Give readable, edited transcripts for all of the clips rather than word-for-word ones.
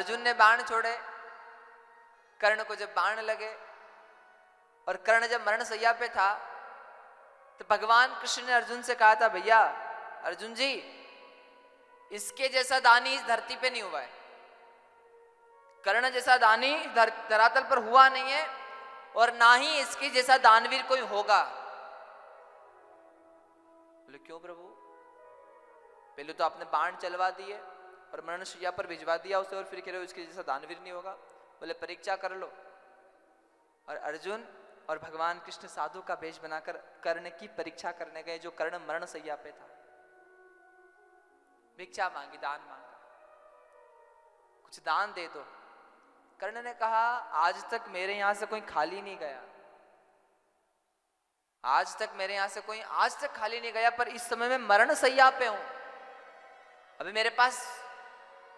अर्जुन ने बाण छोड़े, कर्ण को जब बाण लगे और कर्ण जब मरण सैया पे था तो भगवान कृष्ण ने अर्जुन से कहा था, भैया अर्जुन जी, इसके जैसा दानी इस धरती पे नहीं हुआ है, कर्ण जैसा दानी धरातल पर हुआ नहीं है और ना ही इसके जैसा दानवीर कोई होगा। बोले क्यों प्रभु? पहले तो आपने बाण चलवा दिए और मरणशैया पर भिजवा दिया उसे और फिर कह रहे हो इसके जैसा दानवीर नहीं होगा। बोले परीक्षा कर लो। और अर्जुन और भगवान कृष्ण साधु का वेश बनाकर कर्ण की परीक्षा करने गए, जो कर्ण मरण सैया पे था। भिक्षा मांगी, दान मांगा, कुछ दान दे दो। कर्ण ने कहा, आज तक मेरे यहां से कोई खाली नहीं गया, आज तक मेरे यहां से कोई आज तक खाली नहीं गया, पर इस समय मैं मरण सैया पे हूं। अभी मेरे पास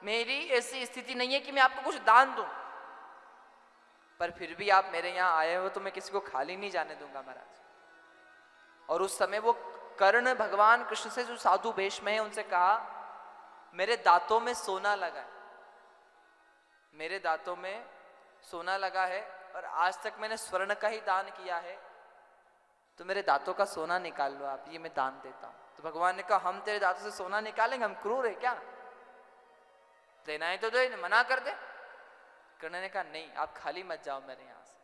मेरी ऐसी स्थिति नहीं है कि मैं आपको कुछ दान दूं, पर फिर भी आप मेरे यहां आए हो तो मैं किसी को खाली नहीं जाने दूंगा महाराज। और उस समय वो कर्ण भगवान कृष्ण से जो साधु वेश में है उनसे कहा, मेरे दांतों में सोना लगा है, मेरे दांतों में सोना लगा है और आज तक मैंने स्वर्ण का ही दान किया है, तो मेरे दांतों का सोना निकाल लो आप, ये मैं दान देता हूं। तो भगवान ने कहा, हम तेरे दांतों से सोना निकालेंगे? हम क्रूर है क्या? देना है तो दे, मना कर दे। कर्ण ने कहा, नहीं, आप खाली मत जाओ मेरे यहां से।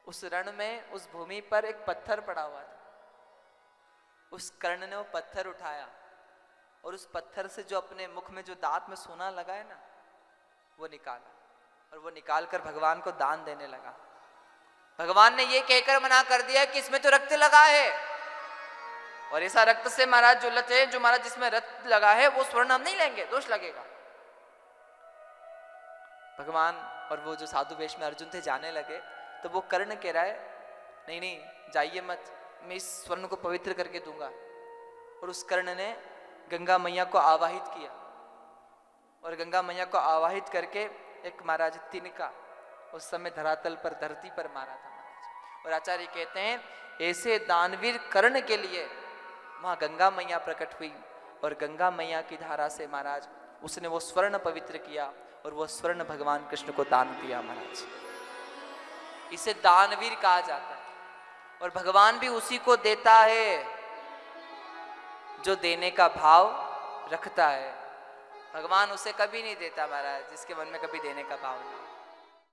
उस रण में, उस भूमि पर एक पत्थर पड़ा हुआ था, उस कर्ण ने वो पत्थर उठाया और उस पत्थर से जो अपने मुख में जो दांत में सोना लगा है ना, वो निकाला और वो निकाल कर भगवान को दान देने लगा। भगवान ने ये कहकर मना कर दिया कि इसमें तो रक्त लगा है और ऐसा रक्त से महाराज जो लत है, जो महाराज जिसमें रक्त लगा है वो स्वर्ण हम नहीं लेंगे, दोष लगेगा। भगवान और वो जो साधु वेश में अर्जुन थे जाने लगे तो वो कर्ण कह रहा है, नहीं नहीं जाइए मत, मैं इस स्वर्ण को पवित्र करके दूंगा। और उस कर्ण ने गंगा मैया को आवाहित किया और गंगा मैया को आवाहित करके एक महाराज तिनका उस समय धरातल पर, धरती पर मारा था महाराज। और आचार्य कहते हैं, ऐसे दानवीर कर्ण के लिए वहां गंगा मैया प्रकट हुई और गंगा मैया की धारा से महाराज उसने वो स्वर्ण पवित्र किया और वो स्वर्ण भगवान कृष्ण को दान दिया महाराज। इसे दानवीर कहा जाता है और भगवान भी उसी को देता है जो देने का भाव रखता है। भगवान उसे कभी नहीं देता महाराज जिसके मन में कभी देने का भाव नहीं।